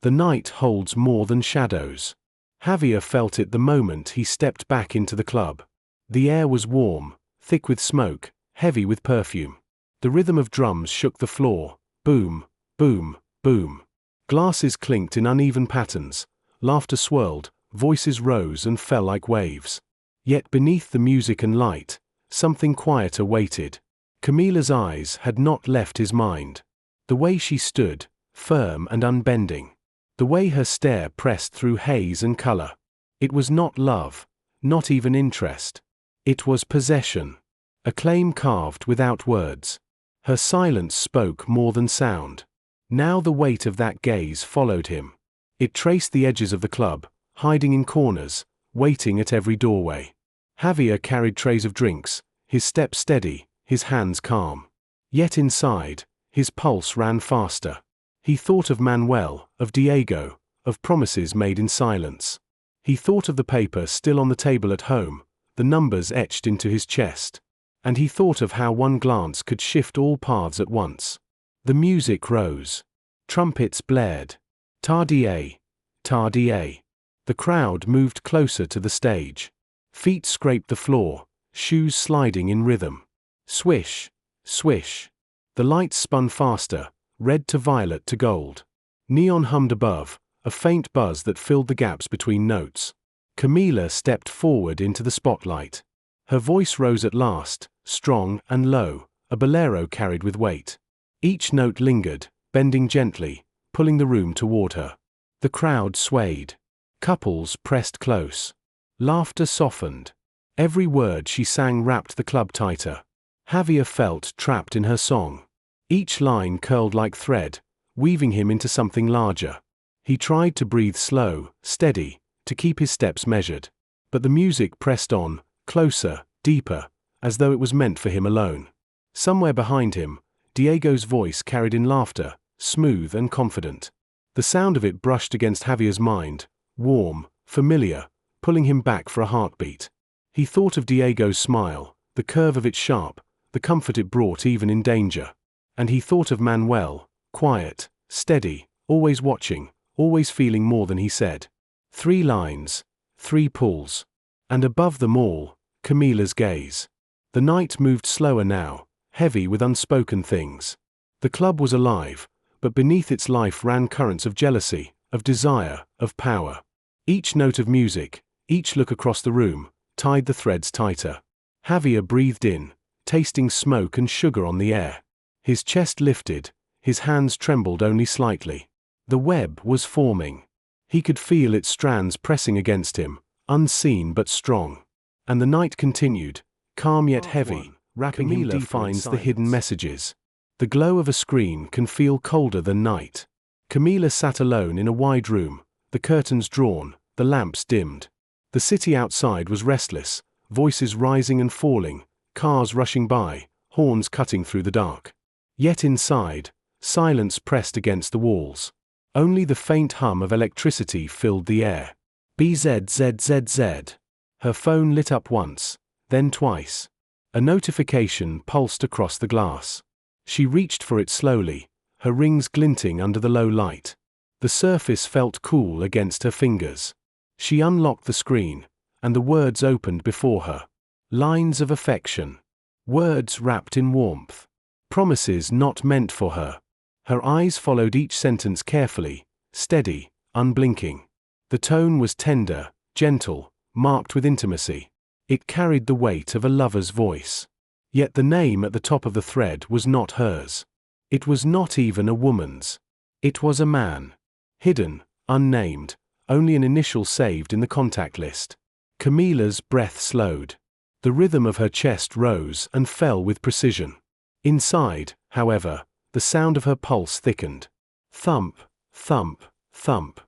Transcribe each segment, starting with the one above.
The night holds more than shadows. Javier felt it the moment he stepped back into the club. The air was warm, thick with smoke, heavy with perfume. The rhythm of drums shook the floor. Boom, boom, boom. Glasses clinked in uneven patterns. Laughter swirled, voices rose and fell like waves. Yet beneath the music and light, something quieter waited. Camila's eyes had not left his mind. The way she stood, firm and unbending. The way her stare pressed through haze and color. It was not love, not even interest. It was possession. A claim carved without words. Her silence spoke more than sound. Now the weight of that gaze followed him. It traced the edges of the club, hiding in corners, waiting at every doorway. Javier carried trays of drinks, his step steady, his hands calm. Yet inside, his pulse ran faster. He thought of Manuel, of Diego, of promises made in silence. He thought of the paper still on the table at home, the numbers etched into his chest. And he thought of how one glance could shift all paths at once. The music rose. Trumpets blared. Tardier, tardier. The crowd moved closer to the stage. Feet scraped the floor, shoes sliding in rhythm. Swish, swish. The lights spun faster, red to violet to gold. Neon hummed above, a faint buzz that filled the gaps between notes. Camila stepped forward into the spotlight. Her voice rose at last, strong and low, a bolero carried with weight. Each note lingered, bending gently, pulling the room toward her. The crowd swayed. Couples pressed close. Laughter softened. Every word she sang wrapped the club tighter. Javier felt trapped in her song. Each line curled like thread, weaving him into something larger. He tried to breathe slow, steady, to keep his steps measured. But the music pressed on, closer, deeper, as though it was meant for him alone. Somewhere behind him, Diego's voice carried in laughter, smooth and confident. The sound of it brushed against Javier's mind, warm, familiar, pulling him back for a heartbeat. He thought of Diego's smile, the curve of it sharp, the comfort it brought even in danger. And he thought of Manuel, quiet, steady, always watching, always feeling more than he said. 3 lines, 3 pulls. And above them all, Camila's gaze. The night moved slower now, heavy with unspoken things. The club was alive, but beneath its life ran currents of jealousy, of desire, of power. Each note of music, each look across the room, tied the threads tighter. Javier breathed in, tasting smoke and sugar on the air. His chest lifted, his hands trembled only slightly. The web was forming. He could feel its strands pressing against him, unseen but strong. And the night continued, calm yet heavy, wrapping him deeper. Camila finds the hidden messages. The glow of a screen can feel colder than night. Camila sat alone in a wide room, the curtains drawn, the lamps dimmed. The city outside was restless, voices rising and falling, cars rushing by, horns cutting through the dark. Yet inside, silence pressed against the walls. Only the faint hum of electricity filled the air. BZZZZ. Her phone lit up once, then twice. A notification pulsed across the glass. She reached for it slowly, her rings glinting under the low light. The surface felt cool against her fingers. She unlocked the screen, and the words opened before her. Lines of affection. Words wrapped in warmth. Promises not meant for her. Her eyes followed each sentence carefully, steady, unblinking. The tone was tender, gentle, marked with intimacy. It carried the weight of a lover's voice. Yet the name at the top of the thread was not hers. It was not even a woman's. It was a man. Hidden, unnamed, only an initial saved in the contact list. Camila's breath slowed. The rhythm of her chest rose and fell with precision. Inside, however, the sound of her pulse thickened. Thump, thump, thump.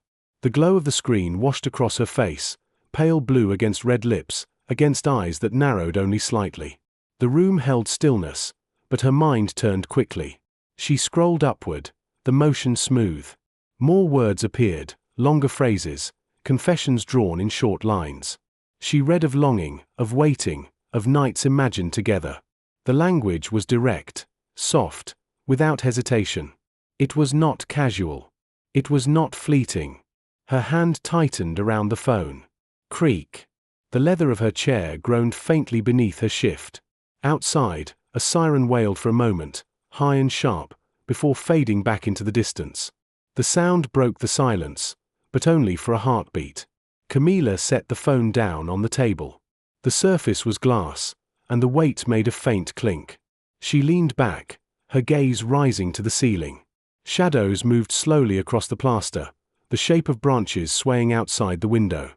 The glow of the screen washed across her face, pale blue against red lips, against eyes that narrowed only slightly. The room held stillness, but her mind turned quickly. She scrolled upward, the motion smooth. More words appeared, longer phrases, confessions drawn in short lines. She read of longing, of waiting, of nights imagined together. The language was direct, soft, without hesitation. It was not casual. It was not fleeting. Her hand tightened around the phone. Creak. The leather of her chair groaned faintly beneath her shift. Outside, a siren wailed for a moment, high and sharp, before fading back into the distance. The sound broke the silence, but only for a heartbeat. Camila set the phone down on the table. The surface was glass, and the weight made a faint clink. She leaned back, her gaze rising to the ceiling. Shadows moved slowly across the plaster, the shape of branches swaying outside the window.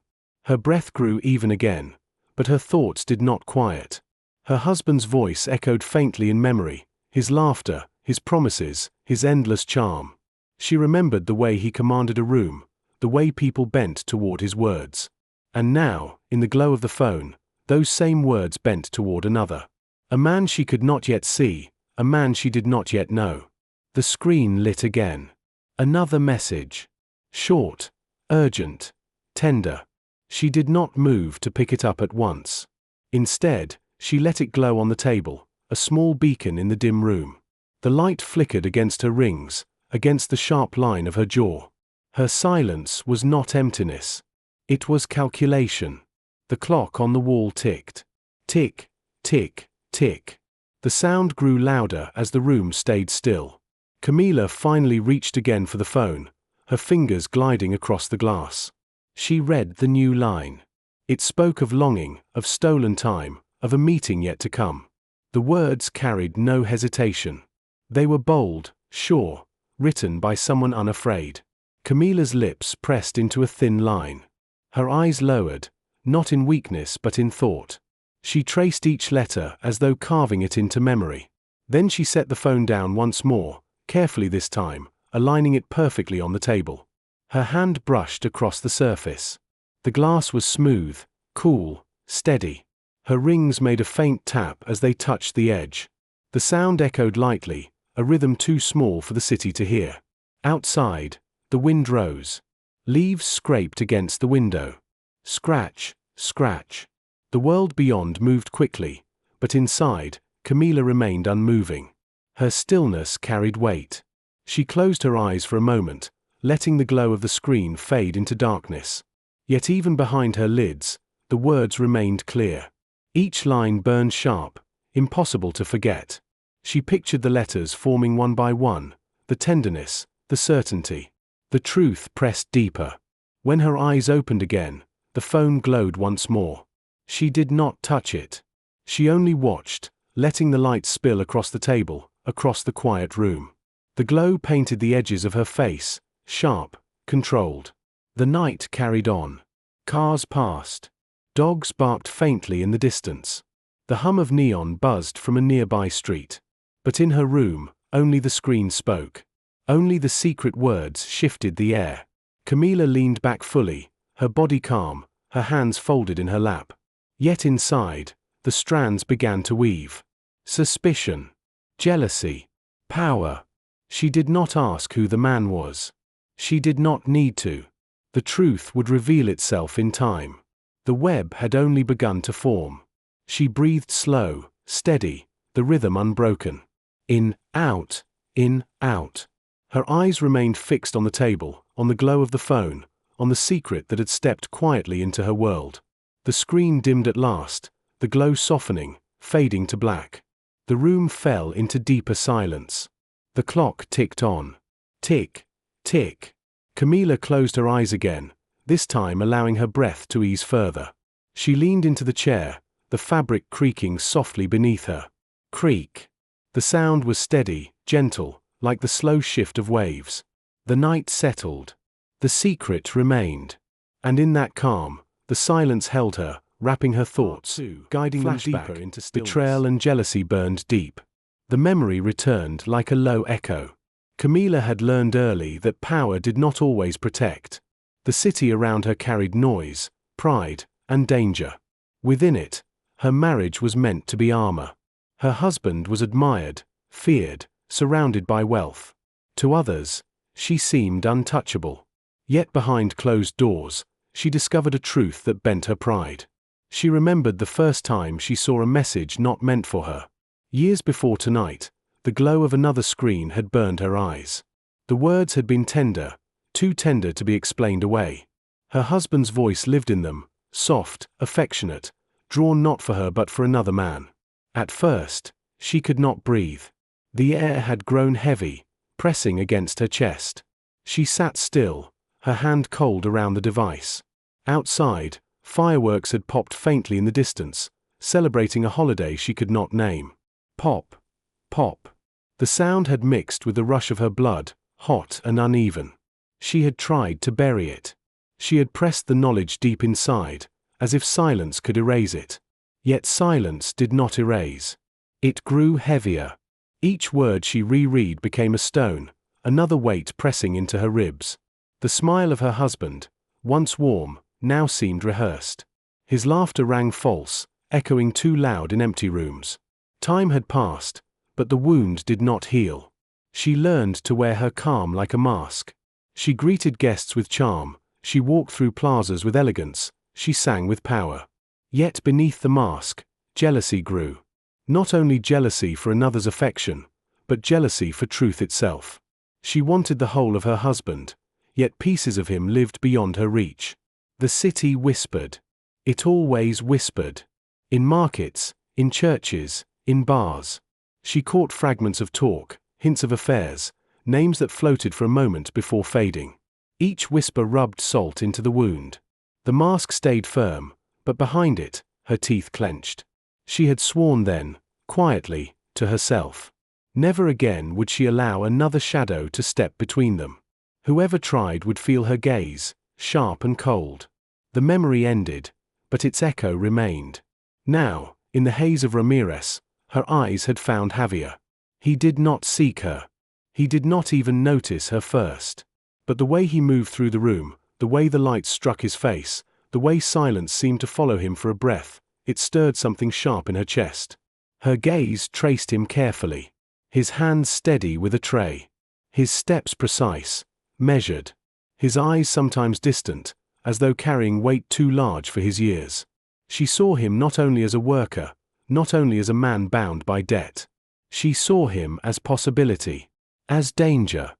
Her breath grew even again, but her thoughts did not quiet. Her husband's voice echoed faintly in memory, his laughter, his promises, his endless charm. She remembered the way he commanded a room, the way people bent toward his words. And now, in the glow of the phone, those same words bent toward another. A man she could not yet see, a man she did not yet know. The screen lit again. Another message. Short, urgent, tender. She did not move to pick it up at once. Instead, she let it glow on the table, a small beacon in the dim room. The light flickered against her rings, against the sharp line of her jaw. Her silence was not emptiness. It was calculation. The clock on the wall ticked. Tick, tick, tick. The sound grew louder as the room stayed still. Camila finally reached again for the phone, her fingers gliding across the glass. She read the new line. It spoke of longing, of stolen time, of a meeting yet to come. The words carried no hesitation. They were bold, sure, written by someone unafraid. Camila's lips pressed into a thin line. Her eyes lowered, not in weakness but in thought. She traced each letter as though carving it into memory. Then she set the phone down once more, carefully this time, aligning it perfectly on the table. Her hand brushed across the surface. The glass was smooth, cool, steady. Her rings made a faint tap as they touched the edge. The sound echoed lightly, a rhythm too small for the city to hear. Outside, the wind rose. Leaves scraped against the window. Scratch, scratch. The world beyond moved quickly, but inside, Camila remained unmoving. Her stillness carried weight. She closed her eyes for a moment, letting the glow of the screen fade into darkness. Yet even behind her lids, the words remained clear. Each line burned sharp, impossible to forget. She pictured the letters forming one by one, the tenderness, the certainty. The truth pressed deeper. When her eyes opened again, the phone glowed once more. She did not touch it. She only watched, letting the light spill across the table, across the quiet room. The glow painted the edges of her face, sharp, controlled. The night carried on. Cars passed. Dogs barked faintly in the distance. The hum of neon buzzed from a nearby street. But in her room, only the screen spoke. Only the secret words shifted the air. Camila leaned back fully, her body calm, her hands folded in her lap. Yet inside, the strands began to weave. Suspicion. Jealousy. Power. She did not ask who the man was. She did not need to. The truth would reveal itself in time. The web had only begun to form. She breathed slow, steady, the rhythm unbroken. In, out, in, out. Her eyes remained fixed on the table, on the glow of the phone, on the secret that had stepped quietly into her world. The screen dimmed at last, the glow softening, fading to black. The room fell into deeper silence. The clock ticked on. Tick, tick. Camila closed her eyes again, this time allowing her breath to ease further. She leaned into the chair, the fabric creaking softly beneath her. Creak. The sound was steady, gentle, like the slow shift of waves. The night settled. The secret remained. And in that calm, the silence held her, wrapping her thoughts, guiding them deeper into stillness. Betrayal and jealousy burned deep. The memory returned like a low echo. Camila had learned early that power did not always protect. The city around her carried noise, pride, and danger. Within it, her marriage was meant to be armor. Her husband was admired, feared, surrounded by wealth. To others, she seemed untouchable. Yet behind closed doors, she discovered a truth that bent her pride. She remembered the first time she saw a message not meant for her. Years before tonight, the glow of another screen had burned her eyes. The words had been tender, too tender to be explained away. Her husband's voice lived in them, soft, affectionate, drawn not for her but for another man. At first, she could not breathe. The air had grown heavy, pressing against her chest. She sat still, her hand cold around the device. Outside, fireworks had popped faintly in the distance, celebrating a holiday she could not name. Pop, pop. The sound had mixed with the rush of her blood, hot and uneven. She had tried to bury it. She had pressed the knowledge deep inside, as if silence could erase it. Yet silence did not erase. It grew heavier. Each word she reread became a stone, another weight pressing into her ribs. The smile of her husband, once warm, now seemed rehearsed. His laughter rang false, echoing too loud in empty rooms. Time had passed, but the wound did not heal. She learned to wear her calm like a mask. She greeted guests with charm, she walked through plazas with elegance, she sang with power. Yet beneath the mask, jealousy grew. Not only jealousy for another's affection, but jealousy for truth itself. She wanted the whole of her husband, yet pieces of him lived beyond her reach. The city whispered. It always whispered. In markets, in churches, in bars. She caught fragments of talk, hints of affairs, names that floated for a moment before fading. Each whisper rubbed salt into the wound. The mask stayed firm, but behind it, her teeth clenched. She had sworn then, quietly, to herself. Never again would she allow another shadow to step between them. Whoever tried would feel her gaze, sharp and cold. The memory ended, but its echo remained. Now, in the haze of Ramirez, her eyes had found Javier. He did not seek her. He did not even notice her first. But the way he moved through the room, the way the light struck his face, the way silence seemed to follow him for a breath, it stirred something sharp in her chest. Her gaze traced him carefully. His hands steady with a tray. His steps precise, measured. His eyes sometimes distant, as though carrying weight too large for his years. She saw him not only as a worker, not only as a man bound by debt. She saw him as possibility, as danger.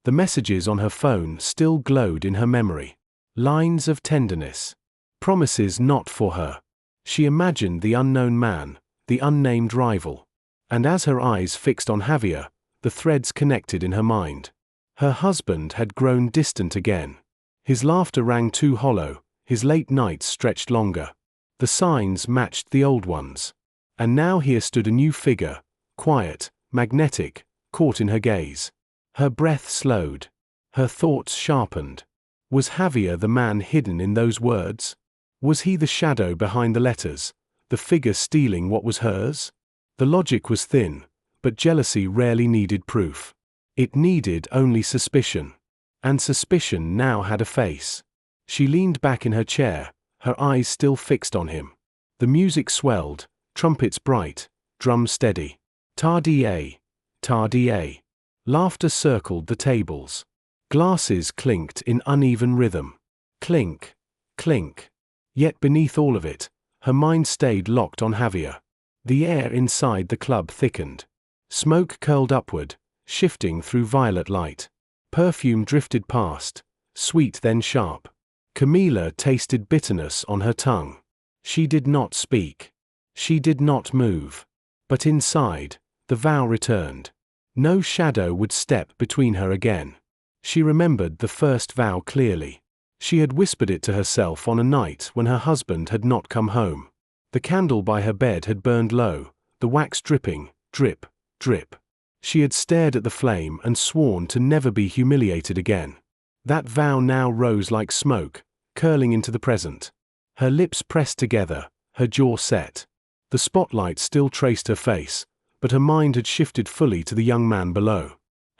The messages on her phone still glowed in her memory. Lines of tenderness. Promises not for her. She imagined the unknown man, the unnamed rival. And as her eyes fixed on Javier, the threads connected in her mind. Her husband had grown distant again. His laughter rang too hollow, his late nights stretched longer. The signs matched the old ones. And now here stood a new figure, quiet, magnetic, caught in her gaze. Her breath slowed. Her thoughts sharpened. Was Javier the man hidden in those words? Was he the shadow behind the letters, the figure stealing what was hers? The logic was thin, but jealousy rarely needed proof. It needed only suspicion. And suspicion now had a face. She leaned back in her chair, her eyes still fixed on him. The music swelled, trumpets bright, drums steady. Tardier, tardier. Laughter circled the tables. Glasses clinked in uneven rhythm. Clink, clink. Yet beneath all of it, her mind stayed locked on Javier. The air inside the club thickened. Smoke curled upward, shifting through violet light. Perfume drifted past, sweet then sharp. Camila tasted bitterness on her tongue. She did not speak. She did not move. But inside, the vow returned. No shadow would step between her again. She remembered the first vow clearly. She had whispered it to herself on a night when her husband had not come home. The candle by her bed had burned low, the wax dripping, drip, drip. She had stared at the flame and sworn to never be humiliated again. That vow now rose like smoke, curling into the present. Her lips pressed together, her jaw set. The spotlight still traced her face, but her mind had shifted fully to the young man below.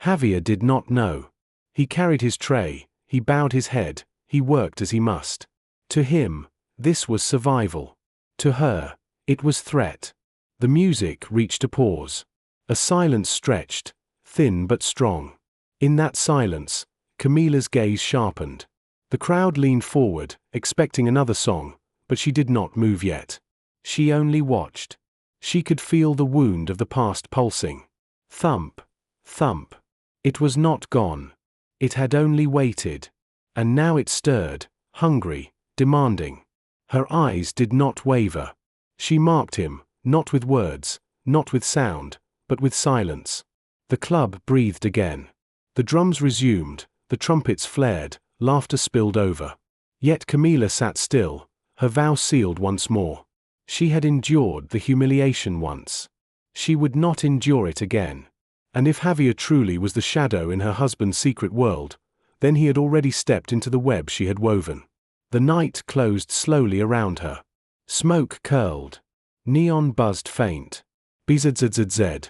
Javier did not know. He carried his tray, he bowed his head, he worked as he must. To him, this was survival. To her, it was threat. The music reached a pause. A silence stretched, thin but strong. In that silence, Camila's gaze sharpened. The crowd leaned forward, expecting another song, but she did not move yet. She only watched. She could feel the wound of the past pulsing. Thump, thump. It was not gone. It had only waited. And now it stirred, hungry, demanding. Her eyes did not waver. She marked him, not with words, not with sound, but with silence. The club breathed again. The drums resumed, the trumpets flared, laughter spilled over. Yet Camila sat still, her vow sealed once more. She had endured the humiliation once. She would not endure it again. And if Javier truly was the shadow in her husband's secret world, then he had already stepped into the web she had woven. The night closed slowly around her. Smoke curled. Neon buzzed faint. Bzzz.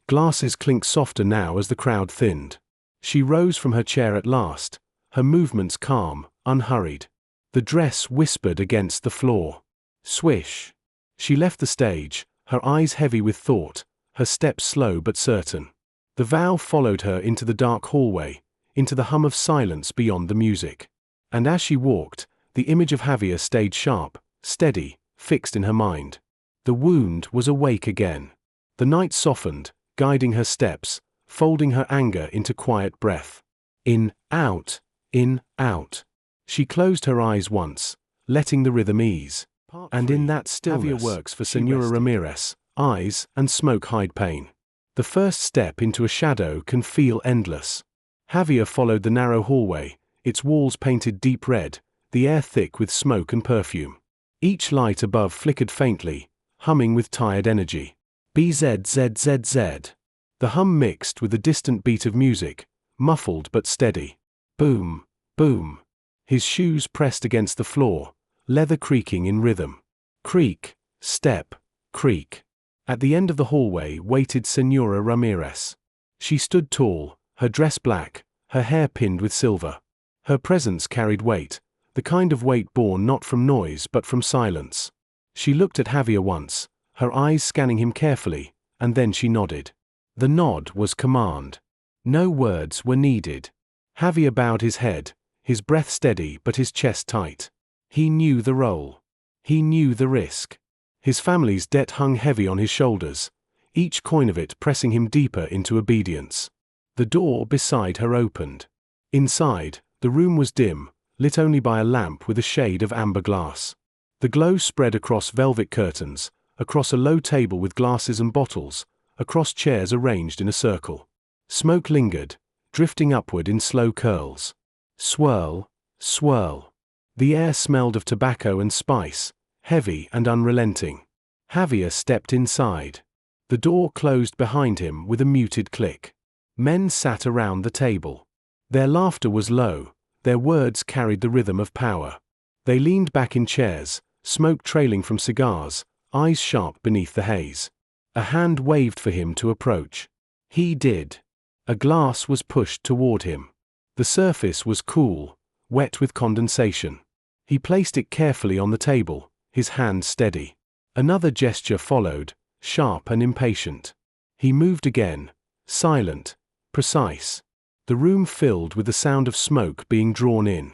Glasses clinked softer now as the crowd thinned. She rose from her chair at last, her movements calm, unhurried. The dress whispered against the floor. Swish. She left the stage, her eyes heavy with thought, her steps slow but certain. The vow followed her into the dark hallway, into the hum of silence beyond the music. And as she walked, the image of Javier stayed sharp, steady, fixed in her mind. The wound was awake again. The night softened, guiding her steps, folding her anger into quiet breath. In, out, in, out. She closed her eyes once, letting the rhythm ease. And in that stillness, Javier works for Señora Ramírez. Eyes and smoke hide pain. The first step into a shadow can feel endless. Javier followed the narrow hallway, its walls painted deep red, the air thick with smoke and perfume. Each light above flickered faintly, humming with tired energy. Bzzz. The hum mixed with the distant beat of music, muffled but steady. Boom, boom. His shoes pressed against the floor, leather creaking in rhythm. Creak, step, creak. At the end of the hallway waited Señora Ramírez. She stood tall, her dress black, her hair pinned with silver. Her presence carried weight, the kind of weight born not from noise but from silence. She looked at Javier once, her eyes scanning him carefully, and then she nodded. The nod was command. No words were needed. Javier bowed his head, his breath steady but his chest tight. He knew the role. He knew the risk. His family's debt hung heavy on his shoulders, each coin of it pressing him deeper into obedience. The door beside her opened. Inside, the room was dim, lit only by a lamp with a shade of amber glass. The glow spread across velvet curtains, across a low table with glasses and bottles, across chairs arranged in a circle. Smoke lingered, drifting upward in slow curls. Swirl, swirl. The air smelled of tobacco and spice, heavy and unrelenting. Javier stepped inside. The door closed behind him with a muted click. Men sat around the table. Their laughter was low, their words carried the rhythm of power. They leaned back in chairs, smoke trailing from cigars, eyes sharp beneath the haze. A hand waved for him to approach. He did. A glass was pushed toward him. The surface was cool, wet with condensation. He placed it carefully on the table, his hand steady. Another gesture followed, sharp and impatient. He moved again, silent, precise. The room filled with the sound of smoke being drawn in.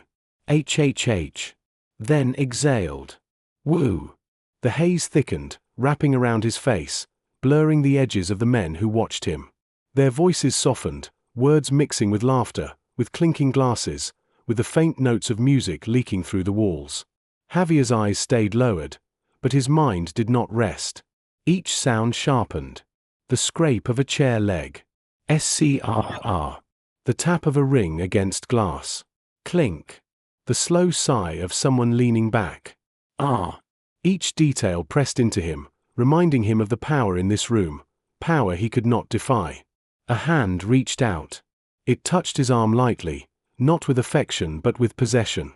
HHH. Then exhaled. Woo. The haze thickened, wrapping around his face, blurring the edges of the men who watched him. Their voices softened, words mixing with laughter, with clinking glasses, with the faint notes of music leaking through the walls. Javier's eyes stayed lowered, but his mind did not rest. Each sound sharpened. The scrape of a chair leg. SCRR. The tap of a ring against glass. Clink. The slow sigh of someone leaning back. Ah. Each detail pressed into him, reminding him of the power in this room, power he could not defy. A hand reached out. It touched his arm lightly, not with affection but with possession.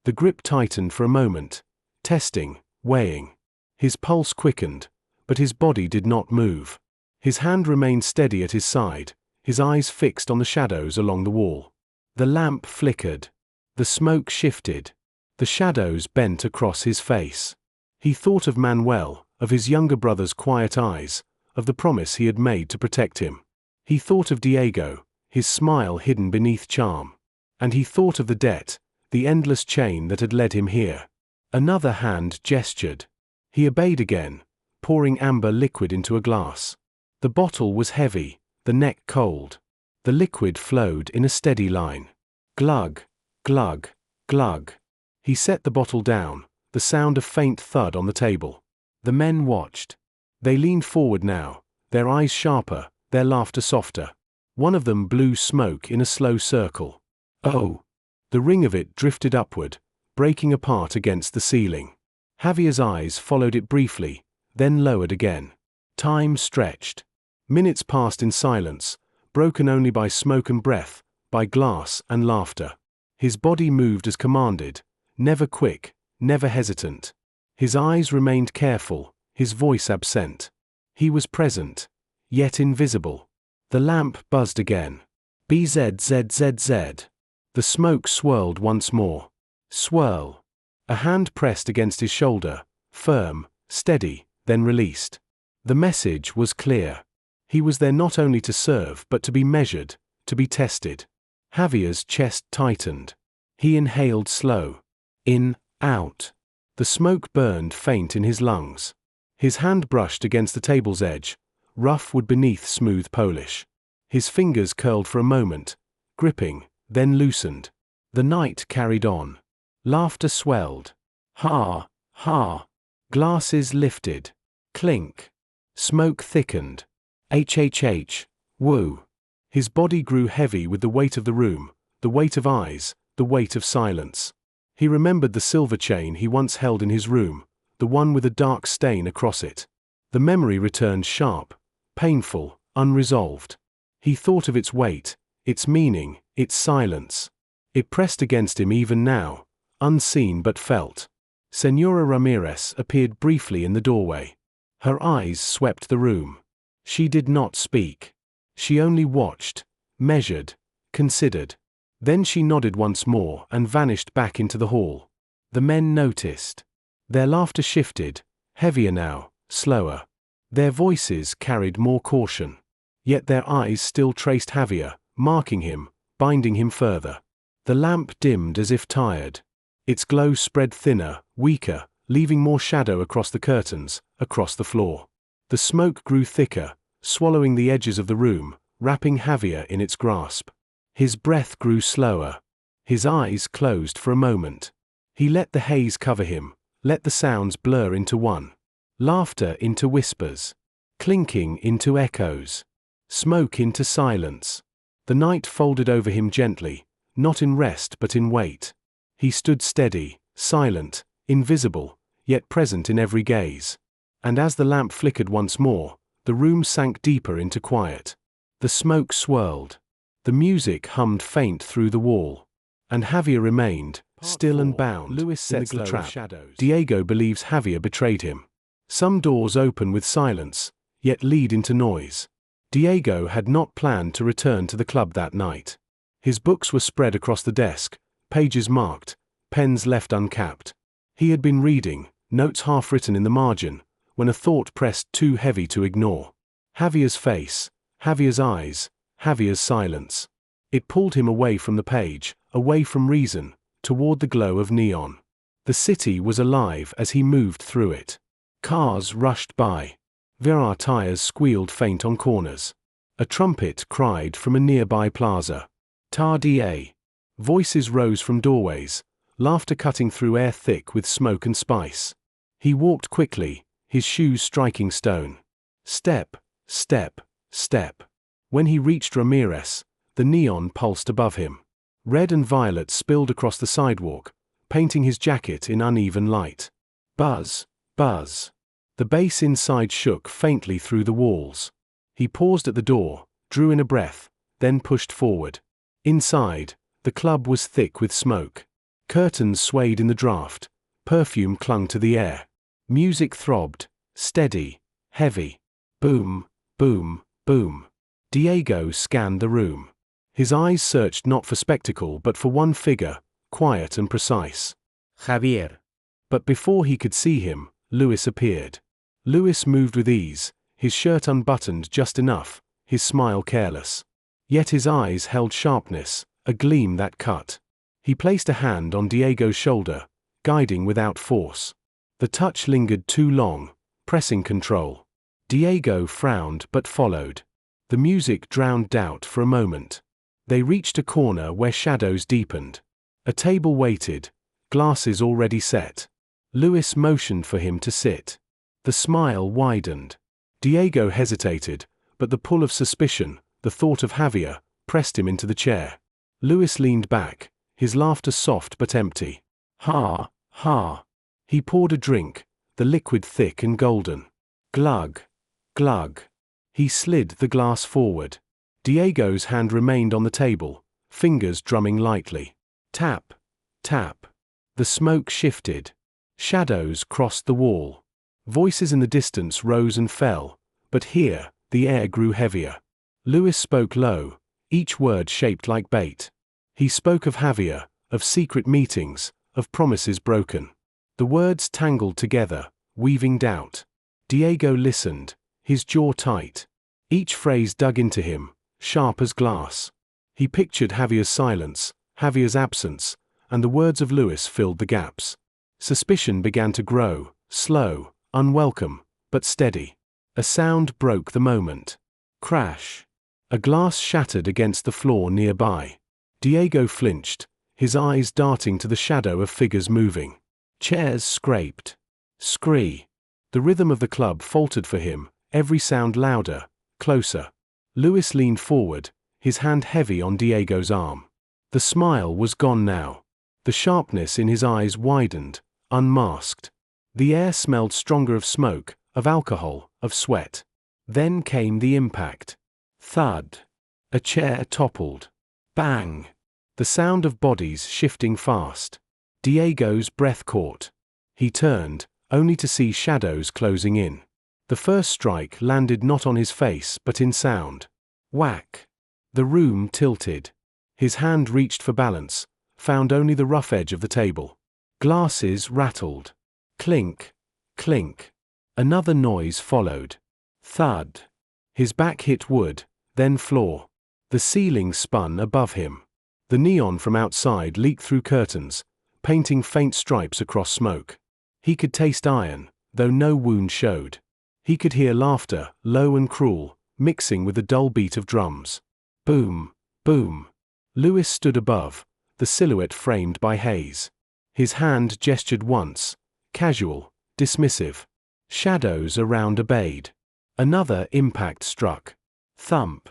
The grip tightened for a moment, testing, weighing. His pulse quickened, but his body did not move. His hand remained steady at his side, his eyes fixed on the shadows along the wall. The lamp flickered. The smoke shifted. The shadows bent across his face. He thought of Manuel, of his younger brother's quiet eyes, of the promise he had made to protect him. He thought of Diego, his smile hidden beneath charm. And he thought of the debt, the endless chain that had led him here. Another hand gestured. He obeyed again, pouring amber liquid into a glass. The bottle was heavy, the neck cold. The liquid flowed in a steady line. Glug, glug, glug. He set the bottle down, the sound of faint thud on the table. The men watched. They leaned forward now, their eyes sharper, their laughter softer. One of them blew smoke in a slow circle. Oh! The ring of it drifted upward, breaking apart against the ceiling. Javier's eyes followed it briefly, then lowered again. Time stretched. Minutes passed in silence, broken only by smoke and breath, by glass and laughter. His body moved as commanded, never quick, never hesitant. His eyes remained careful, his voice absent. He was present, yet invisible. The lamp buzzed again. BZZZZ. The smoke swirled once more. Swirl. A hand pressed against his shoulder, firm, steady, then released. The message was clear. He was there not only to serve but to be measured, to be tested. Javier's chest tightened. He inhaled slow. In, out. The smoke burned faint in his lungs. His hand brushed against the table's edge, rough wood beneath smooth polish. His fingers curled for a moment, gripping, then loosened. The night carried on. Laughter swelled. Ha, ha. Glasses lifted. Clink. Smoke thickened. HHH. Woo. His body grew heavy with the weight of the room, the weight of eyes, the weight of silence. He remembered the silver chain he once held in his room, the one with a dark stain across it. The memory returned sharp, painful, unresolved. He thought of its weight, its meaning, its silence. It pressed against him even now, unseen but felt. Señora Ramírez appeared briefly in the doorway. Her eyes swept the room. She did not speak. She only watched, measured, considered. Then she nodded once more and vanished back into the hall. The men noticed. Their laughter shifted, heavier now, slower. Their voices carried more caution. Yet their eyes still traced Javier, marking him, binding him further. The lamp dimmed as if tired. Its glow spread thinner, weaker, leaving more shadow across the curtains, across the floor. The smoke grew thicker, swallowing the edges of the room, wrapping Javier in its grasp. His breath grew slower. His eyes closed for a moment. He let the haze cover him, let the sounds blur into one. Laughter into whispers. Clinking into echoes. Smoke into silence. The night folded over him gently, not in rest but in weight. He stood steady, silent, invisible, yet present in every gaze. And as the lamp flickered once more, the room sank deeper into quiet. The smoke swirled. The music hummed faint through the wall. And Javier remained, still and bound. Lewis sets the trap. Diego believes Javier betrayed him. Some doors open with silence, yet lead into noise. Diego had not planned to return to the club that night. His books were spread across the desk, pages marked, pens left uncapped. He had been reading, notes half written in the margin, when a thought pressed too heavy to ignore. Javier's face, Javier's eyes, Javier's silence. It pulled him away from the page, away from reason, toward the glow of neon. The city was alive as he moved through it. Cars rushed by. Virar tires squealed faint on corners. A trumpet cried from a nearby plaza. Tardier. Voices rose from doorways, laughter cutting through air thick with smoke and spice. He walked quickly, his shoes striking stone. Step, step, step. When he reached Ramírez, the neon pulsed above him. Red and violet spilled across the sidewalk, painting his jacket in uneven light. Buzz, buzz. The bass inside shook faintly through the walls. He paused at the door, drew in a breath, then pushed forward. Inside, the club was thick with smoke. Curtains swayed in the draft, perfume clung to the air. Music throbbed, steady, heavy. Boom, boom, boom. Diego scanned the room. His eyes searched not for spectacle but for one figure, quiet and precise. Javier. But before he could see him, Luis appeared. Luis moved with ease, his shirt unbuttoned just enough, his smile careless. Yet his eyes held sharpness, a gleam that cut. He placed a hand on Diego's shoulder, guiding without force. The touch lingered too long, pressing control. Diego frowned but followed. The music drowned doubt for a moment. They reached a corner where shadows deepened. A table waited, glasses already set. Luis motioned for him to sit. The smile widened. Diego hesitated, but the pull of suspicion, the thought of Javier, pressed him into the chair. Luis leaned back, his laughter soft but empty. Ha, ha. He poured a drink, the liquid thick and golden. Glug, glug. He slid the glass forward. Diego's hand remained on the table, fingers drumming lightly. Tap, tap. The smoke shifted. Shadows crossed the wall. Voices in the distance rose and fell, but here, the air grew heavier. Luis spoke low, each word shaped like bait. He spoke of Javier, of secret meetings, of promises broken. The words tangled together, weaving doubt. Diego listened, his jaw tight. Each phrase dug into him, sharp as glass. He pictured Javier's silence, Javier's absence, and the words of Luis filled the gaps. Suspicion began to grow, slow, unwelcome, but steady. A sound broke the moment. Crash. A glass shattered against the floor nearby. Diego flinched, his eyes darting to the shadow of figures moving. Chairs scraped. Scree. The rhythm of the club faltered for him, every sound louder, closer. Luis leaned forward, his hand heavy on Diego's arm. The smile was gone now. The sharpness in his eyes widened, unmasked. The air smelled stronger of smoke, of alcohol, of sweat. Then came the impact. Thud. A chair toppled. Bang. The sound of bodies shifting fast. Diego's breath caught. He turned, only to see shadows closing in. The first strike landed not on his face but in sound. Whack. The room tilted. His hand reached for balance, found only the rough edge of the table. Glasses rattled. Clink, clink. Another noise followed. Thud. His back hit wood, then floor. The ceiling spun above him. The neon from outside leaked through curtains, painting faint stripes across smoke. He could taste iron, though no wound showed. He could hear laughter, low and cruel, mixing with the dull beat of drums. Boom, boom. Luis stood above, the silhouette framed by haze. His hand gestured once, casual, dismissive. Shadows around obeyed. Another impact struck. Thump.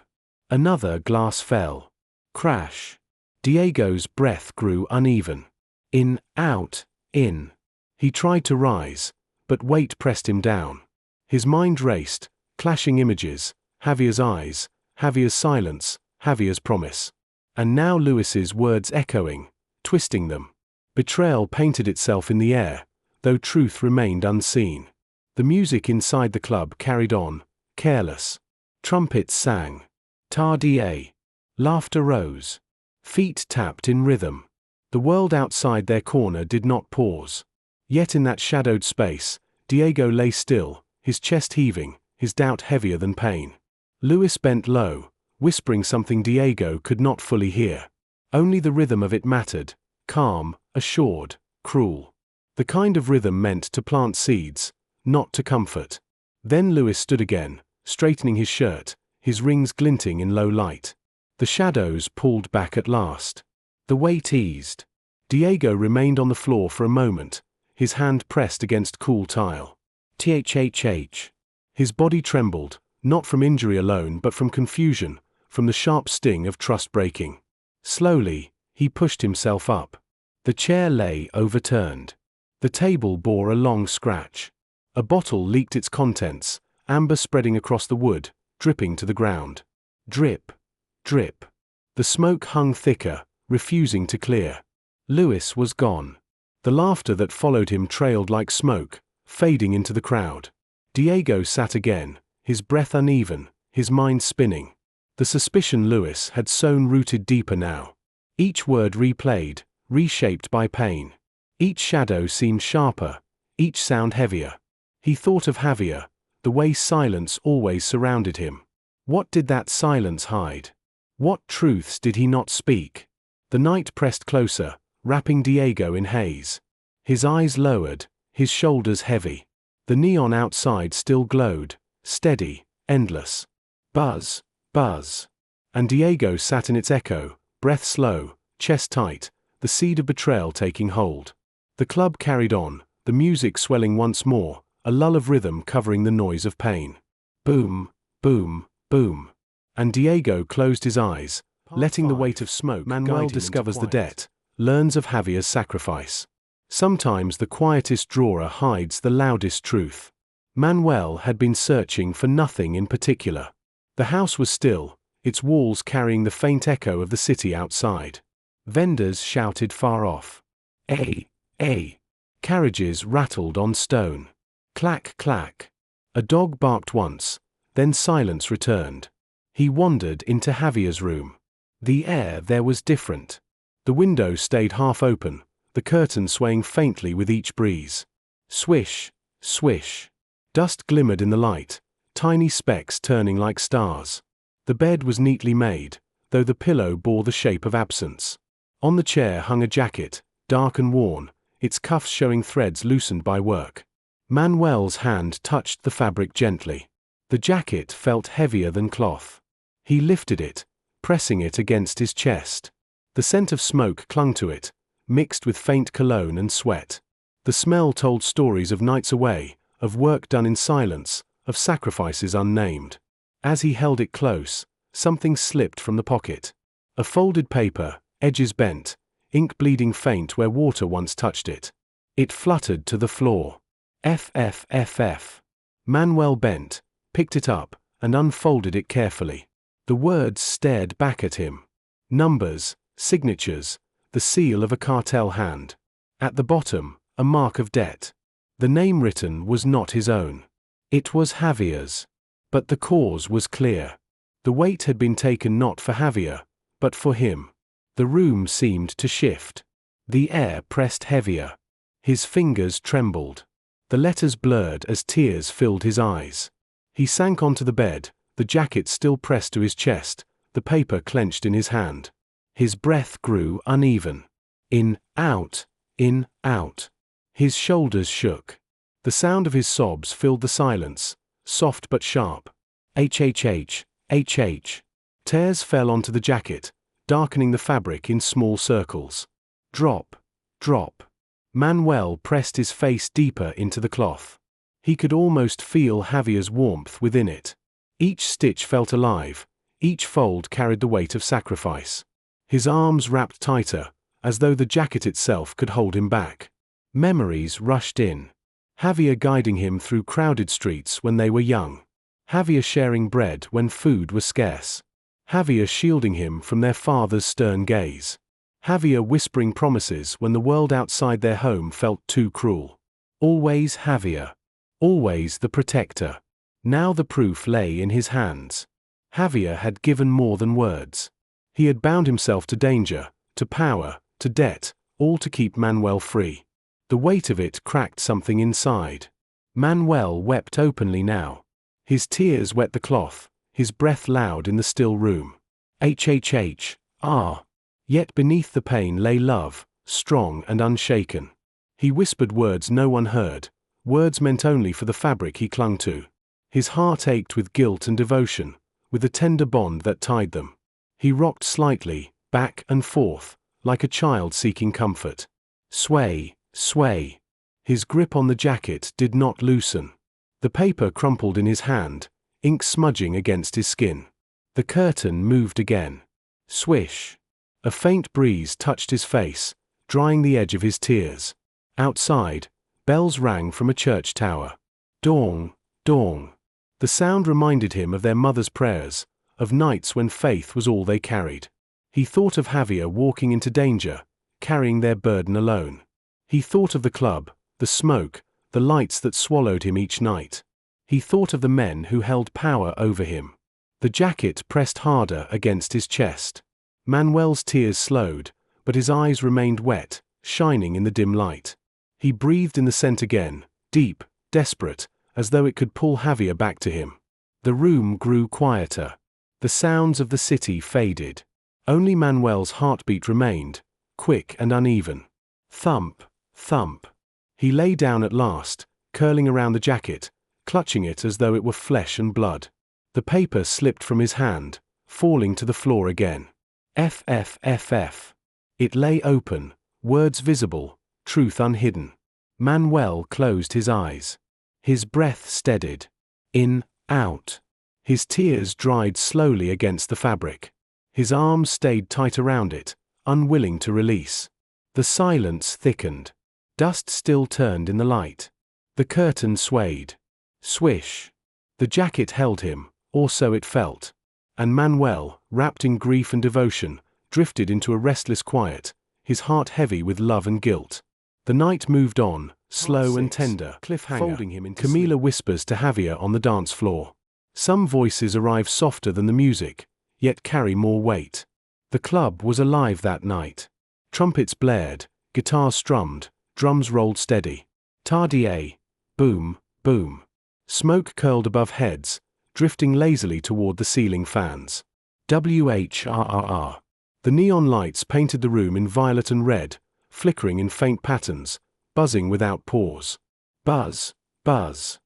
Another glass fell. Crash. Diego's breath grew uneven. In, out, in. He tried to rise, but weight pressed him down. His mind raced, clashing images, Javier's eyes, Javier's silence, Javier's promise. And now Luis's words echoing, twisting them. Betrayal painted itself in the air, though truth remained unseen. The music inside the club carried on, careless. Trumpets sang. Tardie. Laughter rose. Feet tapped in rhythm. The world outside their corner did not pause. Yet in that shadowed space, Diego lay still, his chest heaving, his doubt heavier than pain. Luis bent low, whispering something Diego could not fully hear. Only the rhythm of it mattered, calm, assured, cruel. The kind of rhythm meant to plant seeds, not to comfort. Then Luis stood again, straightening his shirt, his rings glinting in low light. The shadows pulled back at last. The weight eased. Diego remained on the floor for a moment, his hand pressed against cool tile. Thhh. His body trembled, not from injury alone but from confusion, from the sharp sting of trust breaking. Slowly, he pushed himself up. The chair lay overturned. The table bore a long scratch. A bottle leaked its contents, amber spreading across the wood, dripping to the ground. Drip, drip. The smoke hung thicker, refusing to clear. Luis was gone. The laughter that followed him trailed like smoke, fading into the crowd. Diego sat again, his breath uneven, his mind spinning. The suspicion Luis had sown rooted deeper now. Each word replayed, reshaped by pain. Each shadow seemed sharper, each sound heavier. He thought of Javier, the way silence always surrounded him. What did that silence hide? What truths did he not speak? The night pressed closer, wrapping Diego in haze. His eyes lowered, his shoulders heavy. The neon outside still glowed, steady, endless. Buzz, buzz. and Diego sat in its echo, breath slow, chest tight, the seed of betrayal taking hold. The club carried on, the music swelling once more, a lull of rhythm covering the noise of pain. Boom, boom, boom. And Diego closed his eyes, letting the weight of smoke. Manuel discovers the debt, learns of Javier's sacrifice. Sometimes the quietest drawer hides the loudest truth. Manuel had been searching for nothing in particular. The house was still, its walls carrying the faint echo of the city outside. Vendors shouted far off. "Eh." Carriages rattled on stone. Clack, clack. A dog barked once, then silence returned. He wandered into Javier's room. The air there was different. The window stayed half open, the curtain swaying faintly with each breeze. Swish, swish. Dust glimmered in the light, tiny specks turning like stars. The bed was neatly made, though the pillow bore the shape of absence. On the chair hung a jacket, dark and worn, its cuffs showing threads loosened by work. Manuel's hand touched the fabric gently. The jacket felt heavier than cloth. He lifted it, pressing it against his chest. The scent of smoke clung to it, mixed with faint cologne and sweat. The smell told stories of nights away, of work done in silence, of sacrifices unnamed. As he held it close, something slipped from the pocket. A folded paper, edges bent, ink bleeding faint where water once touched it. It fluttered to the floor. FFFF. Manuel bent, picked it up, and unfolded it carefully. The words stared back at him. Numbers, signatures, the seal of a cartel hand. At the bottom, a mark of debt. The name written was not his own. It was Javier's. But the cause was clear. The weight had been taken not for Javier, but for him. The room seemed to shift. The air pressed heavier. His fingers trembled. The letters blurred as tears filled his eyes. He sank onto the bed, the jacket still pressed to his chest, the paper clenched in his hand. His breath grew uneven. In, out, in, out. His shoulders shook. The sound of his sobs filled the silence, soft but sharp. HHH. Tears fell onto the jacket, darkening the fabric in small circles. Drop, drop. Manuel pressed his face deeper into the cloth. He could almost feel Javier's warmth within it. Each stitch felt alive, each fold carried the weight of sacrifice. His arms wrapped tighter, as though the jacket itself could hold him back. Memories rushed in. Javier guiding him through crowded streets when they were young. Javier sharing bread when food was scarce. Javier shielding him from their father's stern gaze. Javier whispering promises when the world outside their home felt too cruel. Always Javier. Always the protector. Now the proof lay in his hands. Javier had given more than words. He had bound himself to danger, to power, to debt, all to keep Manuel free. The weight of it cracked something inside. Manuel wept openly now. His tears wet the cloth, his breath loud in the still room. HHH. Yet beneath the pain lay love, strong and unshaken. He whispered words no one heard, words meant only for the fabric he clung to. His heart ached with guilt and devotion, with the tender bond that tied them. He rocked slightly, back and forth, like a child seeking comfort. Sway, sway. His grip on the jacket did not loosen. The paper crumpled in his hand, ink smudging against his skin. The curtain moved again. Swish. A faint breeze touched his face, drying the edge of his tears. Outside, bells rang from a church tower. Dong, dong. The sound reminded him of their mother's prayers, of nights when faith was all they carried. He thought of Javier walking into danger, carrying their burden alone. He thought of the club, the smoke, the lights that swallowed him each night. He thought of the men who held power over him. The jacket pressed harder against his chest. Manuel's tears slowed, but his eyes remained wet, shining in the dim light. He breathed in the scent again, deep, desperate, as though it could pull Javier back to him. The room grew quieter. The sounds of the city faded. Only Manuel's heartbeat remained, quick and uneven. Thump, thump. He lay down at last, curling around the jacket, clutching it as though it were flesh and blood. The paper slipped from his hand, falling to the floor again. FFFF. It lay open, words visible, truth unhidden. Manuel closed his eyes. His breath steadied. In, out. His tears dried slowly against the fabric. His arms stayed tight around it, unwilling to release. The silence thickened. Dust still turned in the light. The curtain swayed. Swish. The jacket held him, or so it felt. And Manuel, wrapped in grief and devotion, drifted into a restless quiet, his heart heavy with love and guilt. The night moved on, slow and tender, Cliffhanger. folding him into sleep. Camila whispers to Javier on the dance floor. Some voices arrive softer than the music, yet carry more weight. The club was alive that night. Trumpets blared, guitars strummed, drums rolled steady. Tardier. Boom, boom. Smoke curled above heads, drifting lazily toward the ceiling fans. WHRRR. The neon lights painted the room in violet and red, flickering in faint patterns, buzzing without pause. Buzz, buzz.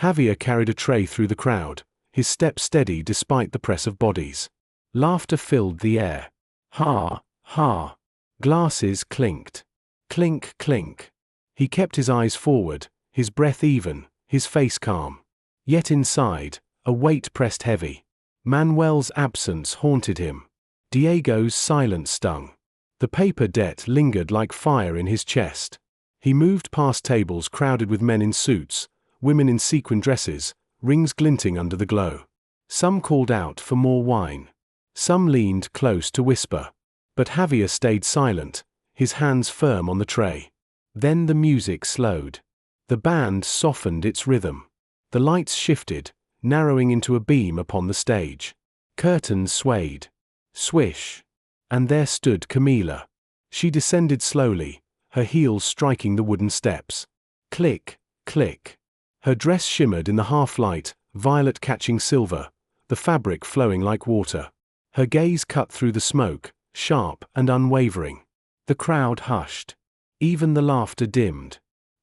Javier carried a tray through the crowd, his step steady despite the press of bodies. Laughter filled the air. Ha, ha. Glasses clinked. Clink, clink. He kept his eyes forward, his breath even, his face calm. Yet inside, a weight pressed heavy. Manuel's absence haunted him. Diego's silence stung. The paper debt lingered like fire in his chest. He moved past tables crowded with men in suits, women in sequin dresses, rings glinting under the glow. Some called out for more wine. Some leaned close to whisper. But Javier stayed silent, his hands firm on the tray. Then the music slowed. The band softened its rhythm. The lights shifted, narrowing into a beam upon the stage. Curtains swayed. Swish. And there stood Camila. She descended slowly, her heels striking the wooden steps. Click, click. Her dress shimmered in the half-light, violet catching silver, the fabric flowing like water. Her gaze cut through the smoke, sharp and unwavering. The crowd hushed. Even the laughter dimmed.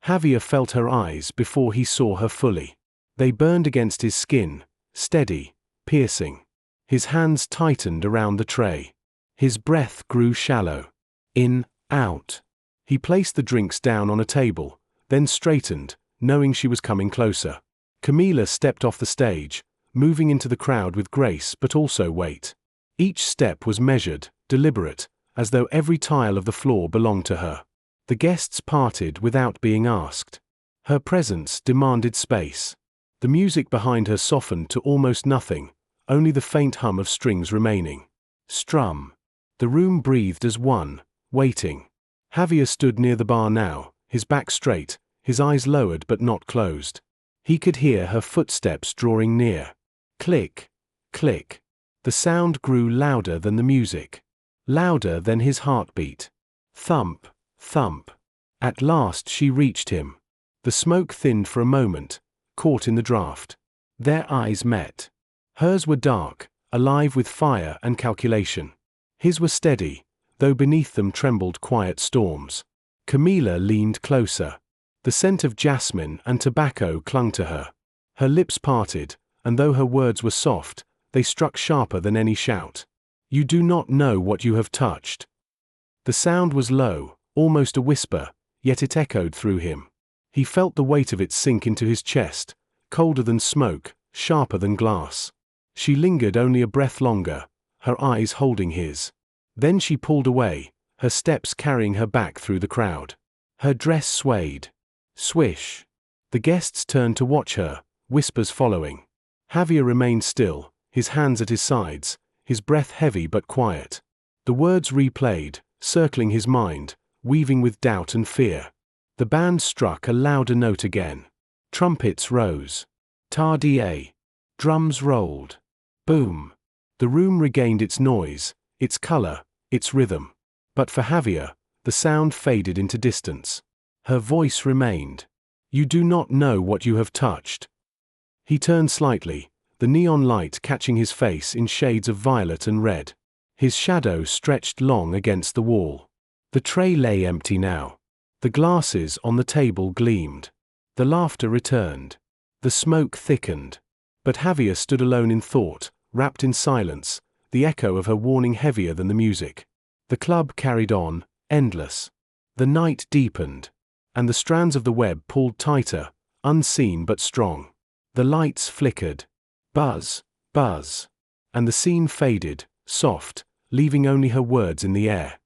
Javier felt her eyes before he saw her fully. They burned against his skin, steady, piercing. His hands tightened around the tray. His breath grew shallow. In, out. He placed the drinks down on a table, then straightened, knowing she was coming closer. Camila stepped off the stage, moving into the crowd with grace but also weight. Each step was measured, deliberate, as though every tile of the floor belonged to her. The guests parted without being asked. Her presence demanded space. The music behind her softened to almost nothing, only the faint hum of strings remaining. Strum. The room breathed as one, waiting. Javier stood near the bar now, his back straight, his eyes lowered but not closed. He could hear her footsteps drawing near. Click, click. The sound grew louder than the music. Louder than his heartbeat. Thump, thump. At last she reached him. The smoke thinned for a moment, caught in the draft. Their eyes met. Hers were dark, alive with fire and calculation. His were steady, though beneath them trembled quiet storms. Camila leaned closer. The scent of jasmine and tobacco clung to her. Her lips parted, and though her words were soft, they struck sharper than any shout. You do not know what you have touched. The sound was low, almost a whisper, yet it echoed through him. He felt the weight of it sink into his chest, colder than smoke, sharper than glass. She lingered only a breath longer, her eyes holding his. Then she pulled away, her steps carrying her back through the crowd. Her dress swayed. Swish. The guests turned to watch her, whispers following. Javier remained still, his hands at his sides, his breath heavy but quiet. The words replayed, circling his mind, weaving with doubt and fear. The band struck a louder note again. Trumpets rose. Tardier. Drums rolled. Boom. The room regained its noise, its color, its rhythm. But for Javier, the sound faded into distance. Her voice remained. You do not know what you have touched. He turned slightly, the neon light catching his face in shades of violet and red. His shadow stretched long against the wall. The tray lay empty now. The glasses on the table gleamed. The laughter returned. The smoke thickened. But Javier stood alone in thought, wrapped in silence, the echo of her warning heavier than the music. The club carried on, endless. The night deepened, and the strands of the web pulled tighter, unseen but strong. The lights flickered. Buzz, buzz. And the scene faded, soft, leaving only her words in the air.